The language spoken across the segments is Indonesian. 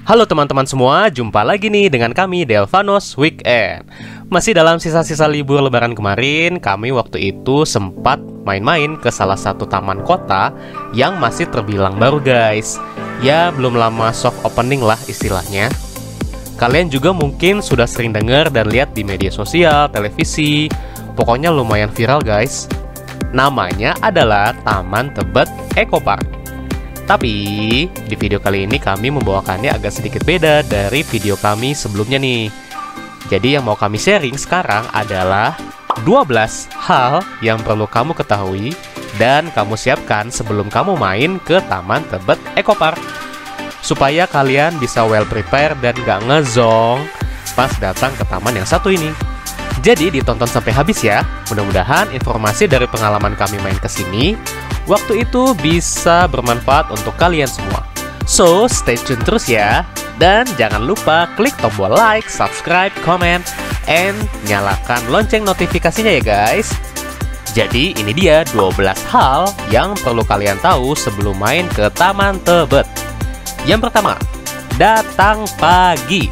Halo teman-teman semua, jumpa lagi nih dengan kami Delvanos Weekend. Masih dalam sisa-sisa libur lebaran kemarin, kami waktu itu sempat main-main ke salah satu taman kota yang masih terbilang baru guys. Ya, belum lama soft opening lah istilahnya. Kalian juga mungkin sudah sering dengar dan lihat di media sosial, televisi. Pokoknya lumayan viral guys. Namanya adalah Taman Tebet Eco Park. Tapi, di video kali ini kami membawakannya agak sedikit beda dari video kami sebelumnya nih. Jadi yang mau kami sharing sekarang adalah 12 hal yang perlu kamu ketahui dan kamu siapkan sebelum kamu main ke Taman Tebet Eco Park. Supaya kalian bisa well prepared dan gak ngezong pas datang ke taman yang satu ini. Jadi ditonton sampai habis ya. Mudah-mudahan informasi dari pengalaman kami main ke sini waktu itu bisa bermanfaat untuk kalian semua. So, stay tune terus ya. Dan jangan lupa klik tombol like, subscribe, comment, and nyalakan lonceng notifikasinya ya guys. Jadi ini dia 12 hal yang perlu kalian tahu sebelum main ke Taman Tebet. Yang pertama, datang pagi.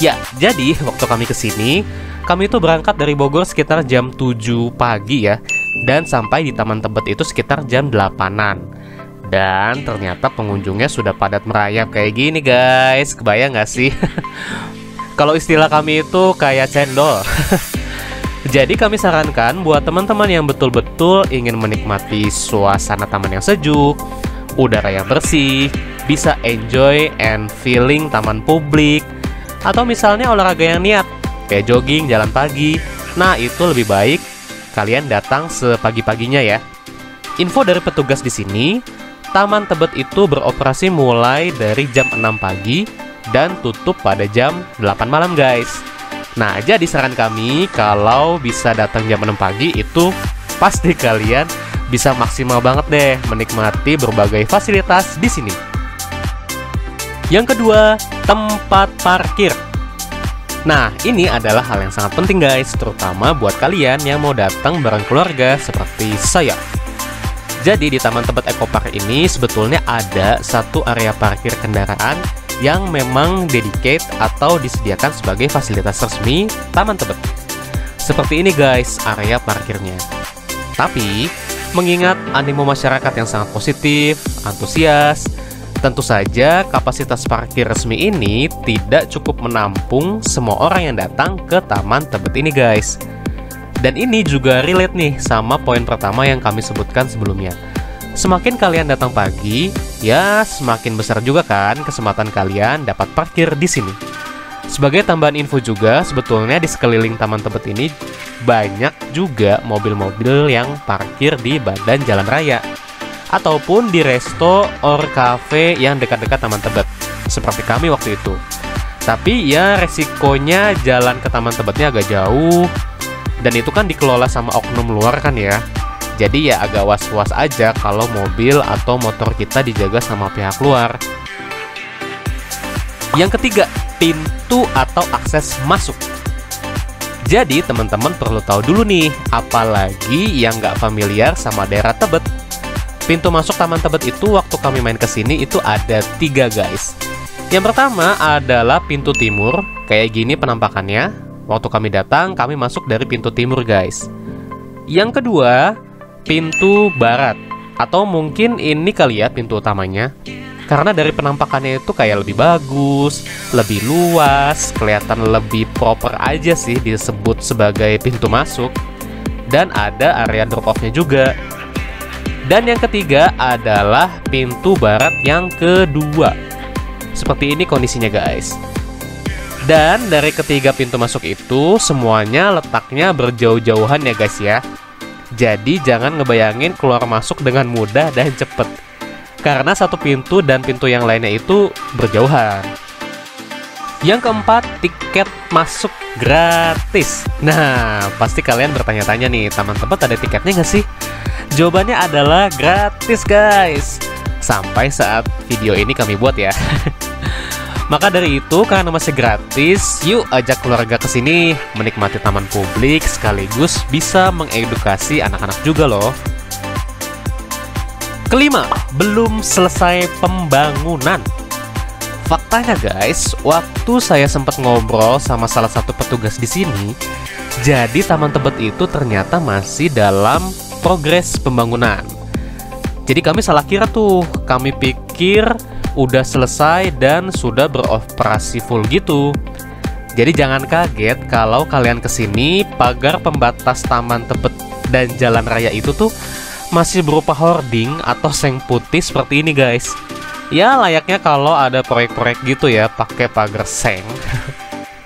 Ya, jadi waktu kami kesini, kami itu berangkat dari Bogor sekitar jam 7 pagi ya. Dan sampai di Taman Tebet itu sekitar jam 8-an. Dan ternyata pengunjungnya sudah padat merayap kayak gini guys. Kebayang gak sih? Kalau istilah kami itu kayak cendol. Jadi kami sarankan buat teman-teman yang betul-betul ingin menikmati suasana taman yang sejuk, udara yang bersih, bisa enjoy and feeling taman publik, atau misalnya olahraga yang niat kayak jogging, jalan pagi. Nah itu lebih baik kalian datang sepagi-paginya ya. Info dari petugas di sini, Taman Tebet itu beroperasi mulai dari jam 6 pagi dan tutup pada jam 8 malam guys. Nah, jadi saran kami kalau bisa datang jam 6 pagi itu pasti kalian bisa maksimal banget deh menikmati berbagai fasilitas di sini. Yang kedua, tempat parkir. Nah, ini adalah hal yang sangat penting guys, terutama buat kalian yang mau datang bareng keluarga seperti saya. Jadi di Taman Tebet Eco Park ini sebetulnya ada satu area parkir kendaraan yang memang dedicate atau disediakan sebagai fasilitas resmi Taman Tebet. Seperti ini guys area parkirnya. Tapi, mengingat animo masyarakat yang sangat positif, antusias, tentu saja kapasitas parkir resmi ini tidak cukup menampung semua orang yang datang ke Taman Tebet ini guys. Dan ini juga relate nih sama poin pertama yang kami sebutkan sebelumnya. Semakin kalian datang pagi, ya semakin besar juga kan kesempatan kalian dapat parkir di sini. Sebagai tambahan info juga, sebetulnya di sekeliling Taman Tebet ini banyak juga mobil-mobil yang parkir di badan jalan raya ataupun di resto or cafe yang dekat-dekat Taman Tebet, seperti kami waktu itu. Tapi ya resikonya jalan ke Taman Tebetnya agak jauh, dan itu kan dikelola sama oknum luar kan ya. Jadi ya agak was-was aja kalau mobil atau motor kita dijaga sama pihak luar. Yang ketiga, pintu atau akses masuk. Jadi teman-teman perlu tahu dulu nih, apalagi yang nggak familiar sama daerah Tebet. Pintu masuk Taman Tebet itu waktu kami main kesini itu ada 3 guys. Yang pertama adalah pintu timur, kayak gini penampakannya. Waktu kami datang, kami masuk dari pintu timur guys. Yang kedua, pintu barat. Atau mungkin ini kali ya pintu utamanya. Karena dari penampakannya itu kayak lebih bagus, lebih luas, kelihatan lebih proper aja sih disebut sebagai pintu masuk. Dan ada area drop off-nya juga. Dan yang ketiga adalah pintu barat yang kedua. Seperti ini kondisinya guys. Dan dari ketiga pintu masuk itu semuanya letaknya berjauh-jauhan ya guys ya. Jadi jangan ngebayangin keluar masuk dengan mudah dan cepet, karena satu pintu dan pintu yang lainnya itu berjauhan. Yang keempat, tiket masuk gratis. Nah, pasti kalian bertanya-tanya nih, Taman Tebet ada tiketnya nggak sih? Jawabannya adalah gratis guys. Sampai saat video ini kami buat ya. Maka dari itu, karena masih gratis, yuk ajak keluarga ke sini menikmati taman publik sekaligus bisa mengedukasi anak-anak juga loh. Kelima, belum selesai pembangunan. faktanya guys, waktu saya sempat ngobrol sama salah satu petugas di sini, jadi Taman Tebet itu ternyata masih dalam progres pembangunan. Jadi kami salah kira tuh, kami pikir udah selesai dan sudah beroperasi full gitu. Jadi jangan kaget kalau kalian kesini, pagar pembatas Taman Tebet dan jalan raya itu tuh masih berupa hoarding atau seng putih seperti ini guys. Ya layaknya kalau ada proyek-proyek gitu ya, pakai pagar seng.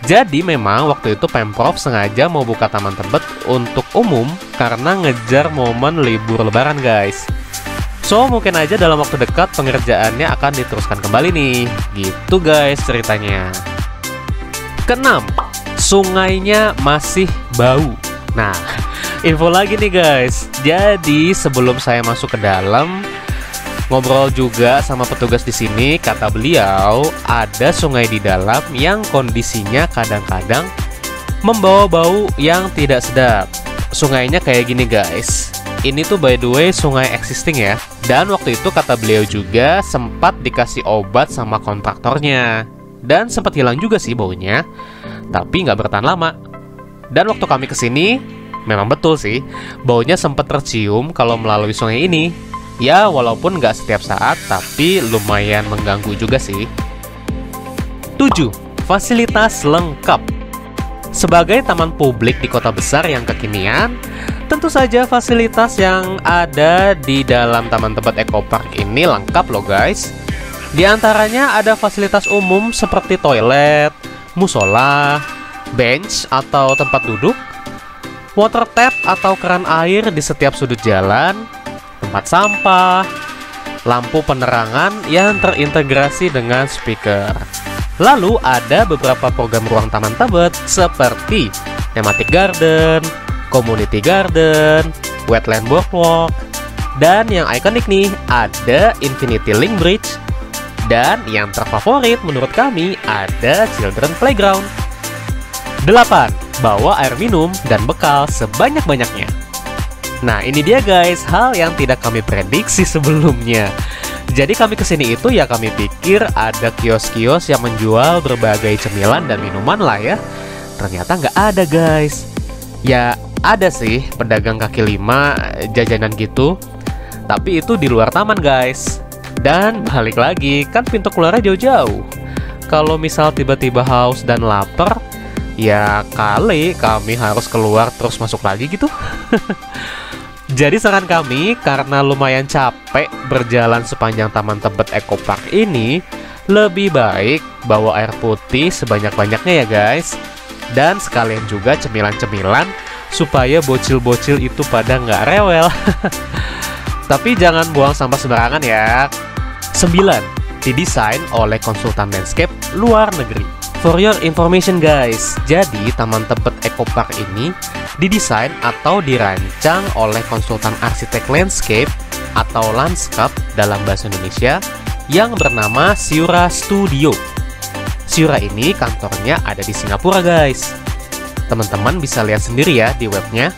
Jadi memang waktu itu Pemprov sengaja mau buka Taman Tebet untuk umum karena ngejar momen libur lebaran guys. So mungkin aja dalam waktu dekat pengerjaannya akan diteruskan kembali nih. Gitu guys ceritanya. Keenam, sungainya masih bau. Nah, info lagi nih guys. Jadi sebelum saya masuk ke dalam, ngobrol juga sama petugas di sini, kata beliau ada sungai di dalam yang kondisinya kadang-kadang membawa bau yang tidak sedap. Sungainya kayak gini guys. Ini tuh by the way sungai existing ya. Dan waktu itu kata beliau juga sempat dikasih obat sama kontraktornya. Dan sempat hilang juga sih baunya, tapi nggak bertahan lama. Dan waktu kami kesini, memang betul sih, baunya sempat tercium kalau melalui sungai ini. Ya, walaupun nggak setiap saat, tapi lumayan mengganggu juga sih. 7. Fasilitas lengkap. Sebagai taman publik di kota besar yang kekinian, tentu saja fasilitas yang ada di dalam Taman Tebet Eco Park ini lengkap loh guys. Di antaranya ada fasilitas umum seperti toilet, musola, bench atau tempat duduk, water tap atau keran air di setiap sudut jalan, tempat sampah, lampu penerangan yang terintegrasi dengan speaker. Lalu ada beberapa program ruang Taman Tebet seperti thematic garden, community garden, wetland boardwalk, dan yang ikonik nih ada Infinity Link Bridge. Dan yang terfavorit menurut kami ada Children Playground. 8. Bawa air minum dan bekal sebanyak-banyaknya. Nah ini dia guys, hal yang tidak kami prediksi sebelumnya. Jadi kami kesini itu ya kami pikir ada kios-kios yang menjual berbagai cemilan dan minuman lah ya. Ternyata nggak ada guys. Ya ada sih pedagang kaki lima jajanan gitu, tapi itu di luar taman guys. Dan balik lagi, kan pintu keluarnya jauh-jauh. Kalau misal tiba-tiba haus dan lapar, ya kali kami harus keluar terus masuk lagi gitu. Jadi saran kami, karena lumayan capek berjalan sepanjang Taman Tebet Eco Park ini, lebih baik bawa air putih sebanyak-banyaknya ya guys. Dan sekalian juga cemilan-cemilan, supaya bocil-bocil itu pada nggak rewel. Tapi jangan buang sampah sembarangan ya. 9. Didesain oleh konsultan landscape luar negeri. For your information guys, jadi Taman Tebet Eco Park ini didesain atau dirancang oleh konsultan arsitek landscape atau landscape dalam bahasa Indonesia yang bernama Siura Studio. Siura ini kantornya ada di Singapura guys. Teman-teman bisa lihat sendiri ya di webnya.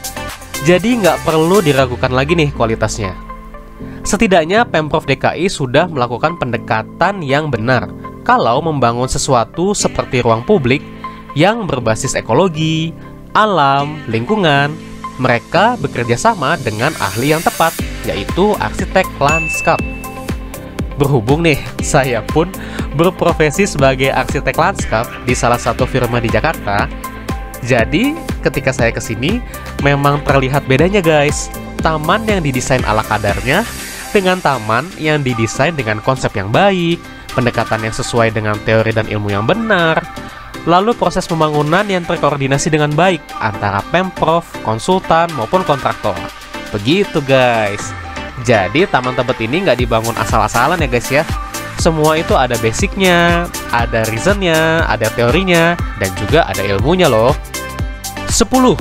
Jadi nggak perlu diragukan lagi nih kualitasnya. Setidaknya Pemprov DKI sudah melakukan pendekatan yang benar kalau membangun sesuatu seperti ruang publik yang berbasis ekologi, alam, lingkungan. Mereka bekerja sama dengan ahli yang tepat, yaitu arsitek lanskap. Berhubung nih, saya pun berprofesi sebagai arsitek lanskap di salah satu firma di Jakarta. Jadi, ketika saya kesini, memang terlihat bedanya guys. Taman yang didesain ala kadarnya dengan taman yang didesain dengan konsep yang baik, pendekatan yang sesuai dengan teori dan ilmu yang benar, lalu proses pembangunan yang terkoordinasi dengan baik antara Pemprov, konsultan, maupun kontraktor. Begitu guys. Jadi Taman Tebet ini nggak dibangun asal-asalan ya guys ya. Semua itu ada basicnya, ada reasonnya, ada teorinya, dan juga ada ilmunya loh. 10.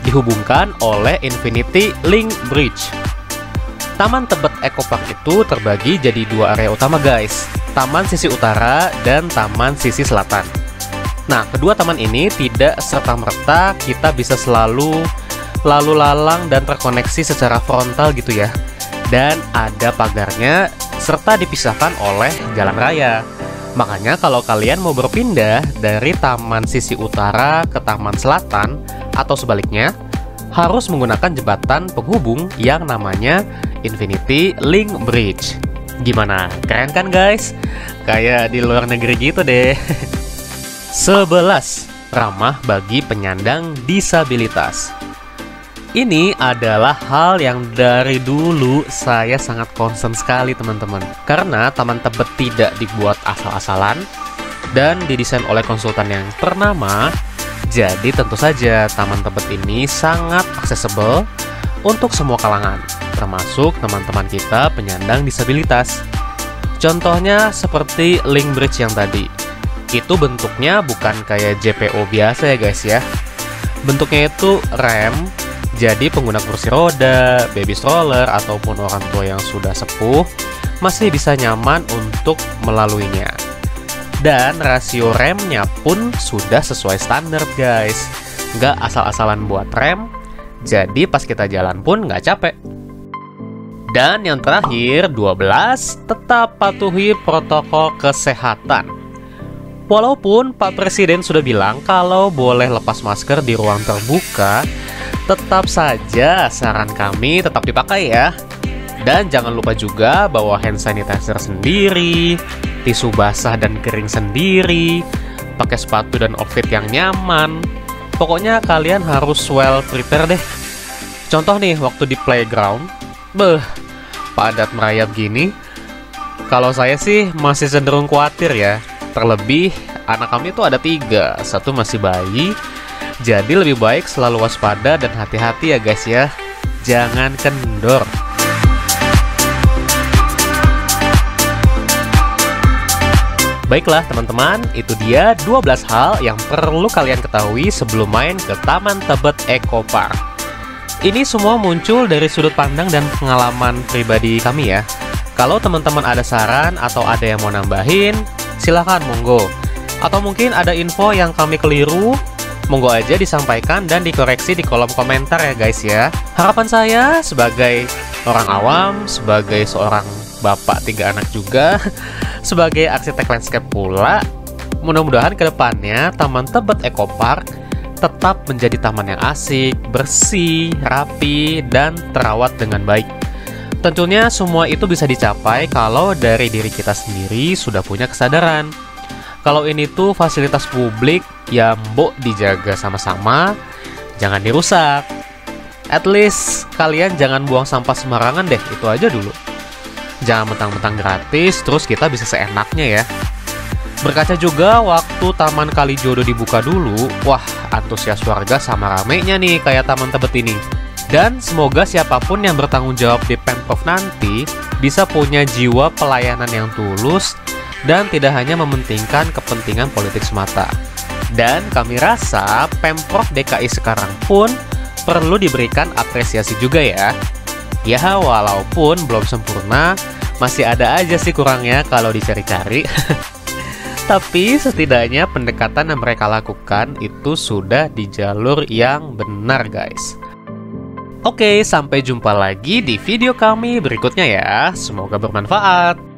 Dihubungkan oleh Infinity Link Bridge. Taman Tebet Eco Park itu terbagi jadi dua area utama guys, taman sisi utara dan taman sisi selatan. Nah, kedua taman ini tidak serta-merta kita bisa selalu lalu lalang dan terkoneksi secara frontal gitu ya. Dan ada pagarnya serta dipisahkan oleh jalan raya. Makanya kalau kalian mau berpindah dari taman sisi utara ke taman selatan atau sebaliknya, harus menggunakan jembatan penghubung yang namanya Infinity Link Bridge. Gimana? Keren kan guys? Kayak di luar negeri gitu deh. 11. Ramah bagi penyandang disabilitas. Ini adalah hal yang dari dulu saya sangat concern sekali teman-teman. Karena Taman Tebet tidak dibuat asal-asalan dan didesain oleh konsultan yang ternama. Jadi tentu saja Taman Tebet ini sangat aksesibel untuk semua kalangan, termasuk teman-teman kita penyandang disabilitas. Contohnya seperti link bridge yang tadi. Itu bentuknya bukan kayak JPO biasa ya guys ya. Bentuknya itu rem. Jadi pengguna kursi roda, baby stroller, ataupun orang tua yang sudah sepuh masih bisa nyaman untuk melaluinya. Dan rasio remnya pun sudah sesuai standar guys. Nggak asal-asalan buat rem, jadi pas kita jalan pun nggak capek. Dan yang terakhir, 12, tetap patuhi protokol kesehatan. Walaupun Pak Presiden sudah bilang kalau boleh lepas masker di ruang terbuka, tetap saja saran kami tetap dipakai ya. Dan jangan lupa juga bawa hand sanitizer sendiri, tisu basah dan kering sendiri, pakai sepatu dan outfit yang nyaman. Pokoknya kalian harus well prepare deh. Contoh nih, waktu di playground, padat merayap gini. Kalau saya sih masih cenderung khawatir ya. Terlebih anak kami itu ada 3, satu masih bayi. Jadi lebih baik selalu waspada dan hati-hati ya guys ya. Jangan kendor. Baiklah teman-teman, itu dia 12 hal yang perlu kalian ketahui sebelum main ke Taman Tebet Eco Park. Ini semua muncul dari sudut pandang dan pengalaman pribadi kami ya. Kalau teman-teman ada saran atau ada yang mau nambahin, silahkan monggo. Atau mungkin ada info yang kami keliru, monggo aja disampaikan dan dikoreksi di kolom komentar ya guys ya. Harapan saya sebagai orang awam, sebagai seorang bapak 3 anak juga, sebagai arsitek landscape pula, mudah-mudahan kedepannya Taman Tebet Eco Park tetap menjadi taman yang asik, bersih, rapi, dan terawat dengan baik. Tentunya semua itu bisa dicapai kalau dari diri kita sendiri sudah punya kesadaran. Kalau ini tuh fasilitas publik, ya mbok dijaga sama-sama, jangan dirusak. At least kalian jangan buang sampah sembarangan deh, itu aja dulu. Jangan mentang-mentang gratis, terus kita bisa seenaknya ya. Berkaca juga waktu Taman Kalijodo dibuka dulu, wah antusias warga sama ramenya nih kayak Taman Tebet ini. Dan semoga siapapun yang bertanggung jawab di Pemprov nanti bisa punya jiwa pelayanan yang tulus dan tidak hanya mementingkan kepentingan politik semata. Dan kami rasa Pemprov DKI sekarang pun perlu diberikan apresiasi juga ya. Ya walaupun belum sempurna, masih ada aja sih kurangnya kalau dicari-cari. Tapi setidaknya pendekatan yang mereka lakukan itu sudah di jalur yang benar guys. Oke, sampai jumpa lagi di video kami berikutnya ya. Semoga bermanfaat.